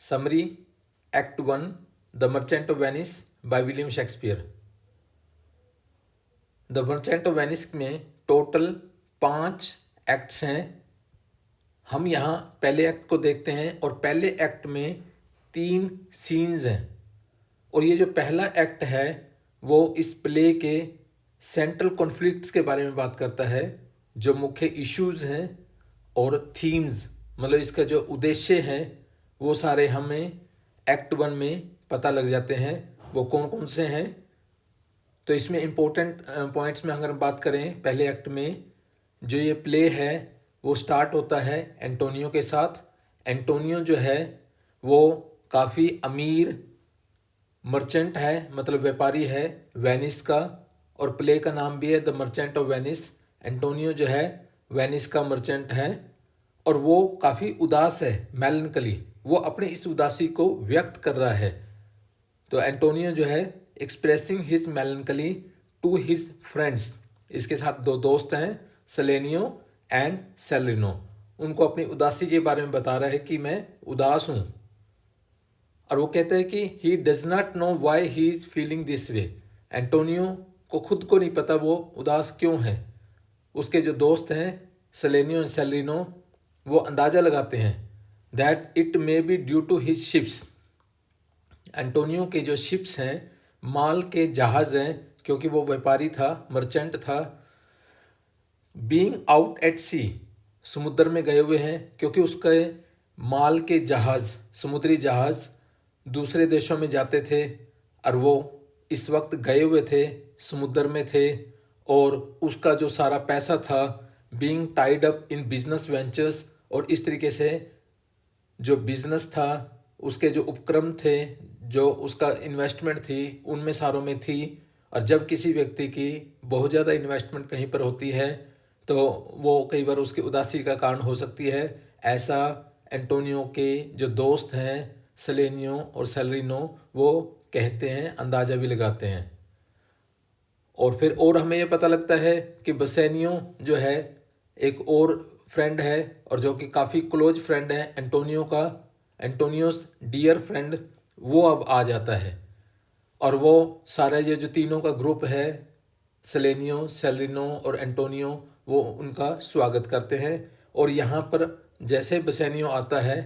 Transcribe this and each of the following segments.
Summary act 1 the merchant of Venice by William Shakespeare. The merchant of Venice में total 5 acts हैं। हम यहाँ पहले एक्ट को देखते हैं और पहले एक्ट में 3 सीन्स हैं और ये जो पहला एक्ट है वो इस प्ले के सेंट्रल कॉन्फ्लिक्ट्स के बारे में बात करता है, जो मुख्य इश्यूज हैं और थीम्स, मतलब इसका जो उद्देश्य है वो सारे हमें एक्ट 1 में पता लग जाते हैं। वो कौन कौन से हैं, तो इसमें इम्पोर्टेंट पॉइंट्स में अगर बात करें, पहले एक्ट में जो ये प्ले है वो स्टार्ट होता है एंटोनियो के साथ। एंटोनियो जो है वो काफ़ी अमीर मर्चेंट है, मतलब व्यापारी है वेनिस का, और प्ले का नाम भी है the merchant of Venice. Antonio जो है वेनिस का मर्चेंट है और वो काफ़ी उदास है, मेलनकली, वो अपनी इस उदासी को व्यक्त कर रहा है। तो एंटोनियो जो है expressing his melancholy to his friends, इसके साथ 2 दोस्त हैं, सेलेनियो एंड सेलिनो, उनको अपनी उदासी के बारे में बता रहा है कि मैं उदास हूँ। और वो कहते हैं कि he does not know why he is feeling this way. Antonio को खुद को नहीं पता वो उदास क्यों है। उसके जो दोस्त हैं सेलेनियो एंड सेलिनो वो अंदाज़ा लगाते हैं that it may be due to his ships. Antonio के जो शिप्स हैं, माल के जहाज़ हैं, क्योंकि वो व्यापारी था, मर्चेंट था, बीइंग आउट एट सी, समुद्र में गए हुए हैं, क्योंकि उसके माल के जहाज़, समुद्री जहाज़ दूसरे देशों में जाते थे और वो इस वक्त गए हुए थे, समुद्र में थे, और उसका जो सारा पैसा था being tied up in business ventures, और इस तरीके से जो बिजनेस था, उसके जो उपक्रम थे, जो उसका इन्वेस्टमेंट थी, उनमें सारों में थी। और जब किसी व्यक्ति की बहुत ज़्यादा इन्वेस्टमेंट कहीं पर होती है तो वो कई बार उसकी उदासी का कारण हो सकती है। ऐसा एंटोनियो के जो दोस्त हैं सेलेनियो और सेलिनो वो कहते हैं, अंदाज़ा भी लगाते हैं। और फिर और हमें ये पता लगता है कि बसेनियो जो है एक और फ्रेंड है और जो कि काफ़ी क्लोज फ्रेंड है एंटोनियो का, एंटोनियोस डियर फ्रेंड, वो अब आ जाता है और वो सारे ये जो तीनों का ग्रुप है, सेलेनियो, सेलिनो और एंटोनियो, वो उनका स्वागत करते हैं। और यहाँ पर जैसे बसेनियो आता है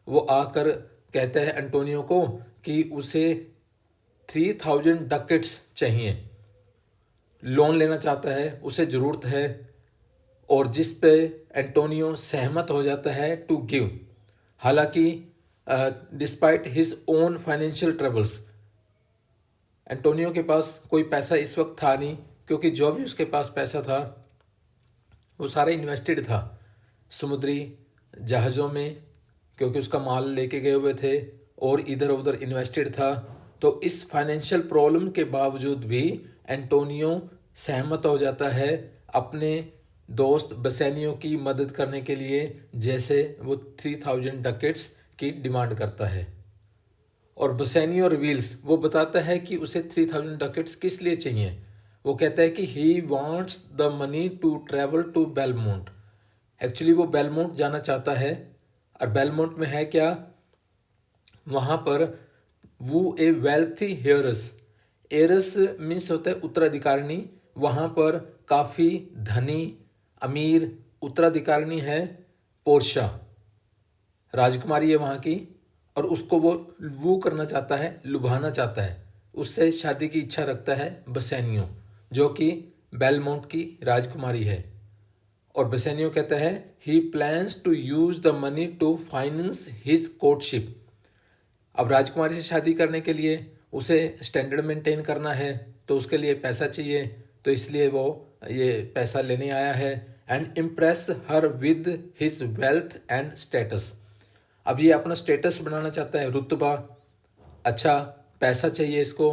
वो आकर कहता है एंटोनियो को कि उसे 3000 डकेट्स चाहिए, लोन लेना चाहता है, उसे ज़रूरत है, और जिस पे एंटोनियो सहमत हो जाता है टू गिव। हालांकि despite his own financial troubles, Antonio के पास कोई पैसा इस वक्त था नहीं, क्योंकि जो भी उसके पास पैसा था वो सारा इन्वेस्टेड था समुद्री जहाज़ों में, क्योंकि उसका माल लेके गए हुए थे और इधर उधर इन्वेस्टेड था। तो इस फाइनेंशियल प्रॉब्लम के बावजूद भी एंटोनियो सहमत हो जाता है अपने दोस्त बसेनियो की मदद करने के लिए, जैसे वो 3000 डकेट्स की डिमांड करता है। और बसेनियो रिवील्स, वो बताता है कि उसे 3000 डकेट्स किस लिए चाहिए। वो कहता है कि he wants the money to travel to Belmont. Actually वो बेलमोंट जाना चाहता है, और बेलमोंट में है क्या, वहाँ पर वो ए वेल्थी हेयरस, एरस मीन्स होता है उत्तराधिकारिणी, वहाँ पर काफ़ी धनी अमीर उत्तराधिकारिणी है, पोर्शा राजकुमारी है वहाँ की, और उसको वो करना चाहता है, लुभाना चाहता है, उससे शादी की इच्छा रखता है बसेनियो, जो कि बेलमोंट की राजकुमारी है। और बसेनियो कहता है he plans to use the money to finance his courtship. अब राजकुमारी से शादी करने के लिए उसे स्टैंडर्ड मेंटेन करना है, तो उसके लिए पैसा चाहिए, तो इसलिए वो ये पैसा लेने आया है। And impress her with his wealth and status. अब ये अपना स्टेटस बनाना चाहता है, रुतबा, अच्छा पैसा चाहिए इसको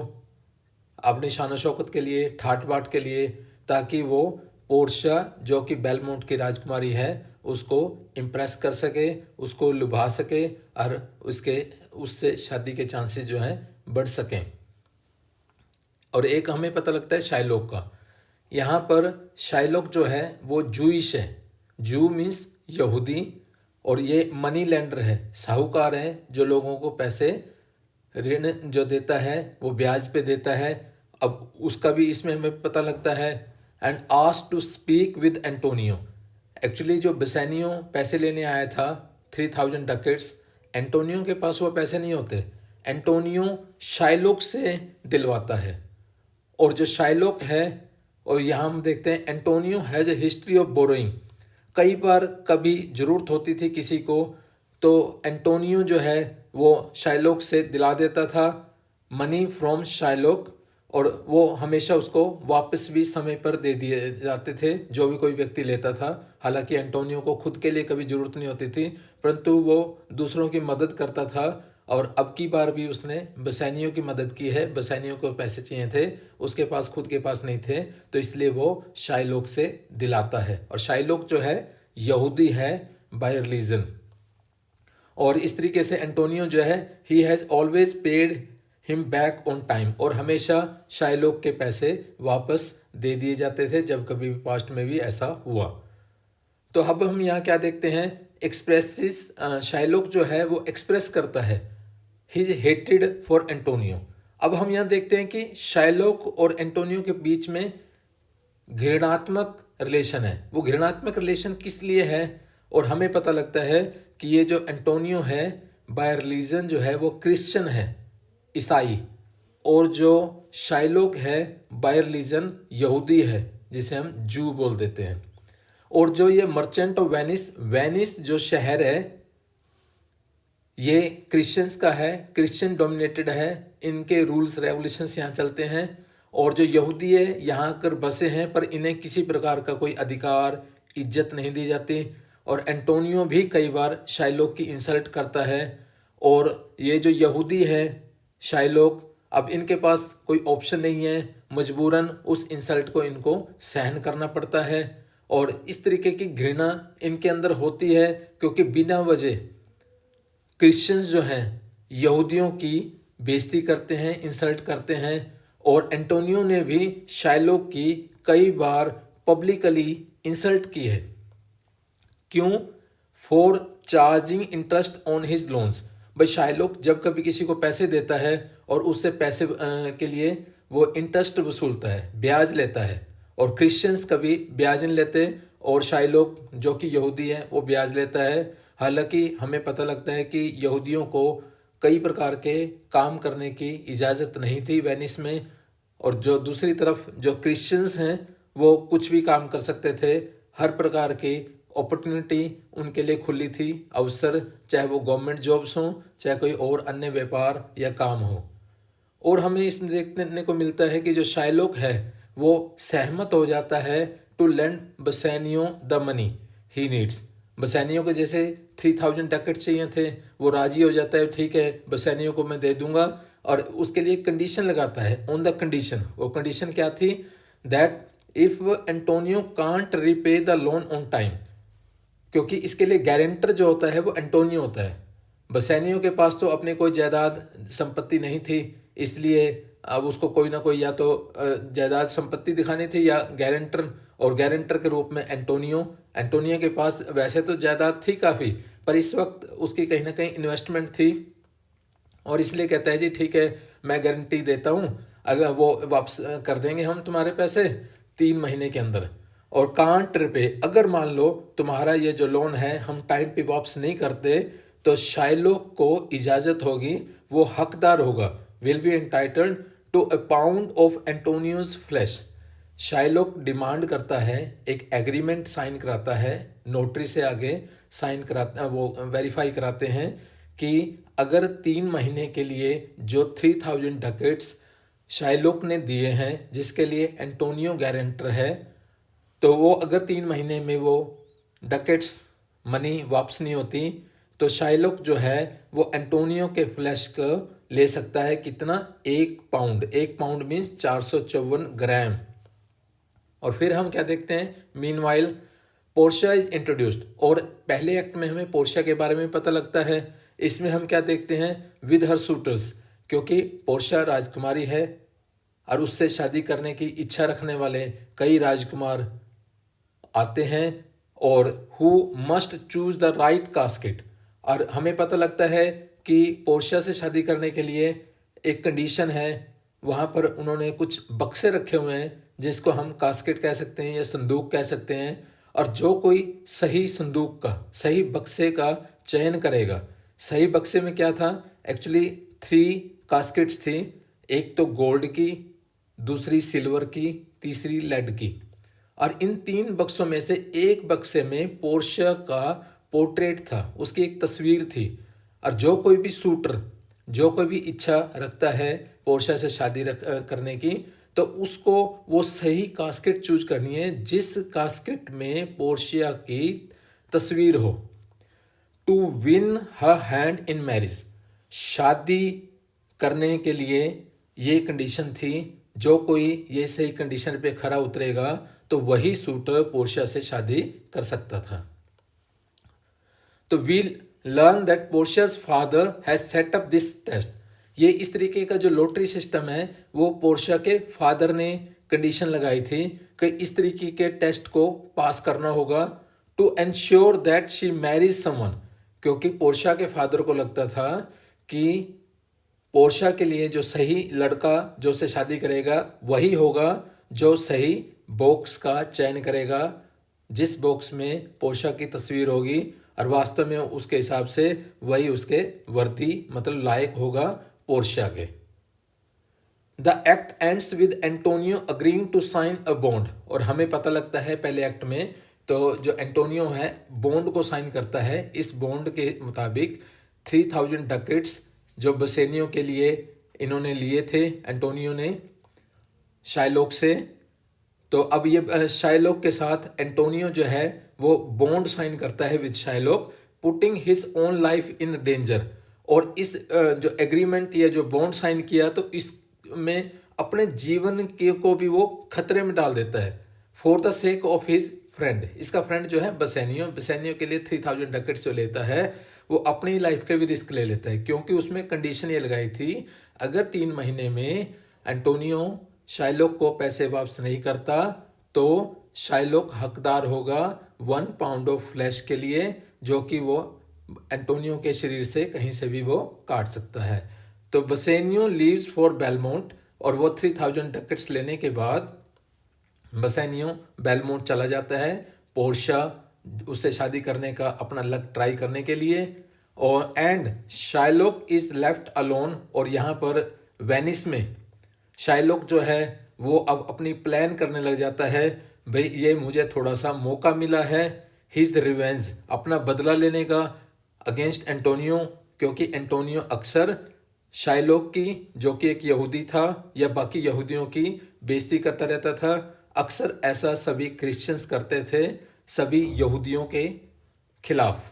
अपनी शान शौकत के लिए, ठाट बाट के लिए, ताकि वो पोर्शा जो कि बेलमोंट की राजकुमारी है उसको इम्प्रेस कर सके, उसको लुभा सके, और उससे शादी के चांसेस जो हैं बढ़ सकें। और एक हमें पता लगता है शाइलॉक का। यहाँ पर शाइलॉक जो है वो जूइश है, जू मीन्स यहूदी, और ये मनी लेंडर है, साहूकार है जो लोगों को पैसे ऋण जो देता है वो ब्याज पे देता है। अब उसका भी इसमें हमें पता लगता है। And asked to speak with Antonio. Actually जो बेसानियो पैसे लेने आया था 3000 डकेट्स, एंटोनियो के पास वो पैसे नहीं होते, एंटोनियो शाइलोक से दिलवाता है। और जो शाइलोक है, और यहाँ हम देखते हैं Antonio has a history of borrowing. कई बार कभी ज़रूरत होती थी किसी को तो एंटोनियो जो है वो शाइलोक से दिला देता था मनी फ्रॉम शाइलोक, और वो हमेशा उसको वापस भी समय पर दे दिए जाते थे जो भी कोई व्यक्ति लेता था। हालांकि एंटोनियो को खुद के लिए कभी ज़रूरत नहीं होती थी, परंतु वो दूसरों की मदद करता था। और अब की बार भी उसने बेसानियो की मदद की है। बेसानियो को पैसे चाहिए थे, उसके पास खुद के पास नहीं थे, तो इसलिए वो शाइलोक से दिलाता है। और शाइलोक जो है यहूदी है बाय रिलीजन। और इस तरीके से एंटोनियो जो है he has always paid him back on time, और हमेशा शाइलोक के पैसे वापस दे दिए जाते थे जब कभी भी पास्ट में भी ऐसा हुआ। तो अब हम यहाँ क्या देखते हैं, एक्सप्रेसिस, शाइलोक जो है वो एक्सप्रेस करता है हिज हेटेड फॉर एंटोनियो। अब हम यहाँ देखते हैं कि शाइलोक और एंटोनियो के बीच में घृणात्मक रिलेशन है। वो घृणात्मक रिलेशन किस लिए है, और हमें पता लगता है कि ये जो एंटोनियो है बाय रिलीजन जो है वो क्रिश्चियन है, ईसाई, और जो शाइलोक है बाय रिलीजन यहूदी है, जिसे हम जू बोल देते हैं। और जो ये मर्चेंट ऑफ वेनिस, वेनिस जो शहर है ये क्रिश्चियंस का है, क्रिश्चियन डोमिनेटेड है, इनके रूल्स रेगुलेशंस यहाँ चलते हैं। और जो यहूदी है यहाँ आकर बसे हैं, पर इन्हें किसी प्रकार का कोई अधिकार इज्जत नहीं दी जाती। और एंटोनियो भी कई बार शाइलोक की इंसल्ट करता है, और ये जो यहूदी है शाइलोक, अब इनके पास कोई ऑप्शन नहीं है, मजबूरन उस इंसल्ट को इनको सहन करना पड़ता है। और इस तरीके की घृणा इनके अंदर होती है क्योंकि बिना वजह क्रिश्चियंस जो हैं यहूदियों की बेइज्जती करते हैं, इंसल्ट करते हैं। और एंटोनियो ने भी शाइलोक की कई बार पब्लिकली इंसल्ट की है। क्यों? For charging interest on his loans. भाई शाइलोक जब कभी किसी को पैसे देता है और उससे पैसे के लिए वो इंटरेस्ट वसूलता है, ब्याज लेता है। और क्रिश्चियंस कभी ब्याज नहीं लेते, और शाइलोक जो कि यहूदी है वो ब्याज लेता है। हालांकि हमें पता लगता है कि यहूदियों को कई प्रकार के काम करने की इजाज़त नहीं थी वेनिस में, और जो दूसरी तरफ जो क्रिश्चियंस हैं वो कुछ भी काम कर सकते थे। हर प्रकार की अपॉर्चुनिटी उनके लिए खुली थी, अवसर, चाहे वो गवर्नमेंट जॉब्स हों, चाहे कोई और अन्य व्यापार या काम हो। और हमें इसमें देखने को मिलता है कि जो शाइलोक है वो सहमत हो जाता है to lend Bassanio the money he needs. Bassanio को जैसे 3000 डकेट चाहिए थे, वो राजी हो जाता है, ठीक है बेसानियो को मैं दे दूंगा। और उसके लिए कंडीशन लगाता है, ऑन द कंडीशन। वो कंडीशन क्या थी? That if Antonio can't repay the loan on time, क्योंकि इसके लिए गारंटर जो होता है वो एंटोनियो होता है। बेसानियो के पास तो अपने कोई जायदाद संपत्ति नहीं थी, इसलिए अब उसको कोई ना कोई या तो जायदाद संपत्ति दिखानी थी या गारंटर, और गारंटर के रूप में एंटोनियो के पास वैसे तो जायदाद थी काफ़ी, पर इस वक्त उसकी कहीं ना कहीं इन्वेस्टमेंट थी, और इसलिए कहता है जी ठीक है मैं गारंटी देता हूँ, अगर वो वापस कर देंगे हम तुम्हारे पैसे 3 महीने के अंदर। और कांट रिपे, अगर मान लो तुम्हारा ये जो लोन है हम टाइम पे वापस नहीं करते, तो शाइलोक को इजाज़त होगी, वो हकदार होगा, will be entitled to a pound of Antonio's flesh. Shylock demand करता है, एक एग्रीमेंट साइन कराता है, नोटरी से आगे साइन कराता, वो वेरीफाई कराते हैं कि अगर 3 महीने के लिए जो 3000 डकेट्स शाइलोक ने दिए हैं, जिसके लिए एंटोनियो गारंटर है, तो वो अगर 3 महीने में वो डकेट्स मनी वापस नहीं होती, तो शाइलोक जो है वो एंटोनियो के फ्लैश को ले सकता है। कितना? 1 पाउंड। 1 पाउंड मीन्स 454 ग्राम। और फिर हम क्या देखते हैं, मीनवाइल पोर्शिया इज इंट्रोड्यूस्ड। और पहले एक्ट में हमें पोर्शिया के बारे में पता लगता है। इसमें हम क्या देखते हैं, विद हर सूटर्स, क्योंकि पोर्शिया राजकुमारी है और उससे शादी करने की इच्छा रखने वाले कई राजकुमार आते हैं, और who must choose the right casket. और हमें पता लगता है कि पोर्शिया से शादी करने के लिए एक कंडीशन है, वहाँ पर उन्होंने कुछ बक्से रखे हुए हैं जिसको हम कास्केट कह सकते हैं या संदूक कह सकते हैं। और जो कोई सही संदूक का, सही बक्से का चयन करेगा, सही बक्से में क्या था, एक्चुअली 3 कास्केट्स थी, एक तो गोल्ड की, दूसरी सिल्वर की, तीसरी लेड की। और इन 3 बक्सों में से एक बक्से में पोर्शिया का पोर्ट्रेट था, उसकी एक तस्वीर थी। और जो कोई भी शूटर, जो कोई भी इच्छा रखता है पोर्शिया से शादी करने की, तो उसको वो सही कास्केट चूज करनी है जिस कास्केट में पोर्शिया की तस्वीर हो। To win her hand in marriage, शादी करने के लिए ये कंडीशन थी, जो कोई ये सही कंडीशन पे खरा उतरेगा तो वही शूटर पोर्शिया से शादी कर सकता था। तो we learn that Portia's father has set up this test. ये इस तरीके का जो लॉटरी सिस्टम है वो पोर्शिया के फादर ने कंडीशन लगाई थी कि इस तरीके के टेस्ट को पास करना होगा to ensure that she marriage someone. क्योंकि पोर्शिया के फादर को लगता था कि पोर्शिया के लिए जो सही लड़का जो से शादी करेगा वही होगा जो सही बॉक्स का चयन करेगा, जिस बॉक्स में पोर्शिया की तस्वीर होगी और वास्तव में उसके हिसाब से वही उसके वर्दी मतलब लायक होगा पोर्शिया के। The act ends with Antonio agreeing to sign a bond. और हमें पता लगता है पहले एक्ट में तो जो एंटोनियो है बॉन्ड को साइन करता है। इस बॉन्ड के मुताबिक 3000 डकेट्स जो बसेनियो के लिए इन्होंने लिए थे एंटोनियो ने शाइलोक से, तो अब ये शाइलोक के साथ एंटोनियो जो है वो बॉन्ड साइन करता है with Shylock, putting his own life in danger. और इस जो एग्रीमेंट या जो बॉन्ड साइन किया तो इसमें अपने जीवन के को भी वो खतरे में डाल देता है for the sake of his friend. इसका फ्रेंड जो है बसेनियो के लिए 3000 डकेट्स जो लेता है वो अपनी लाइफ के भी रिस्क ले लेता है, क्योंकि उसमें कंडीशन ये लगाई थी अगर 3 महीने में एंटोनियो शाइलोक को पैसे वापस नहीं करता तो शाइलोक हकदार होगा 1 पाउंड ऑफ फ्लैश के लिए, जो कि वो एंटोनियो के शरीर से कहीं से भी वो काट सकता है। तो बसेनियो लीव्स फॉर बेलमोंट और वो 3000 डकेट्स लेने के बाद बसेनियो बेलमोंट चला जाता है पोर्शिया उससे शादी करने का अपना लक ट्राई करने के लिए। और एंड शाइलोक इज लेफ्ट अलोन। और यहाँ पर वेनिस में शाइलोक जो है वो अब अपनी प्लान करने लग जाता है, भाई ये मुझे थोड़ा सा मौका मिला है हिज रिवेंज, अपना बदला लेने का अगेंस्ट एंटोनियो। क्योंकि एंटोनियो अक्सर शाइलोक की, जो कि एक यहूदी था, या बाकी यहूदियों की बेइज्जती करता रहता था। अक्सर ऐसा सभी क्रिश्चियंस करते थे सभी यहूदियों के खिलाफ।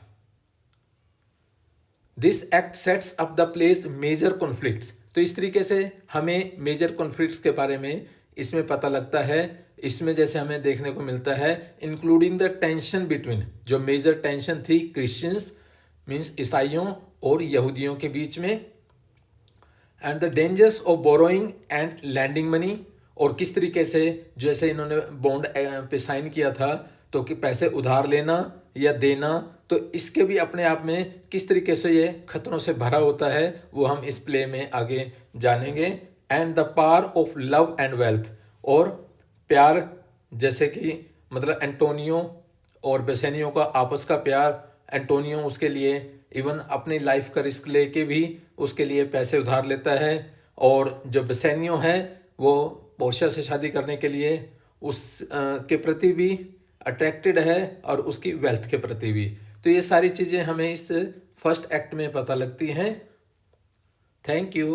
This act sets up the place major conflicts. तो इस तरीके से हमें मेजर कॉन्फ्लिक्ट्स के बारे में इसमें पता लगता है। इसमें जैसे हमें देखने को मिलता है इंक्लूडिंग द टेंशन बिटवीन, जो मेजर टेंशन थी क्रिश्चियंस मीन्स ईसाइयों और यहूदियों के बीच में, and the dangers of borrowing and lending money. और किस तरीके से जैसे इन्होंने बॉन्ड पे साइन किया था तो कि पैसे उधार लेना या देना, तो इसके भी अपने आप में किस तरीके से ये खतरों से भरा होता है वो हम इस प्ले में आगे जानेंगे। And the power of love and wealth. और प्यार, जैसे कि मतलब एंटोनियो और बेसेनियो का आपस का प्यार, एंटोनियो उसके लिए इवन अपनी लाइफ का रिस्क लेके भी उसके लिए पैसे उधार लेता है, और जो बेसेनियो है वो पोर्शिया से शादी करने के लिए उस के प्रति भी अट्रैक्टेड है और उसकी वेल्थ के प्रति भी। तो ये सारी चीज़ें हमें इस फर्स्ट एक्ट में पता लगती हैं। Thank you.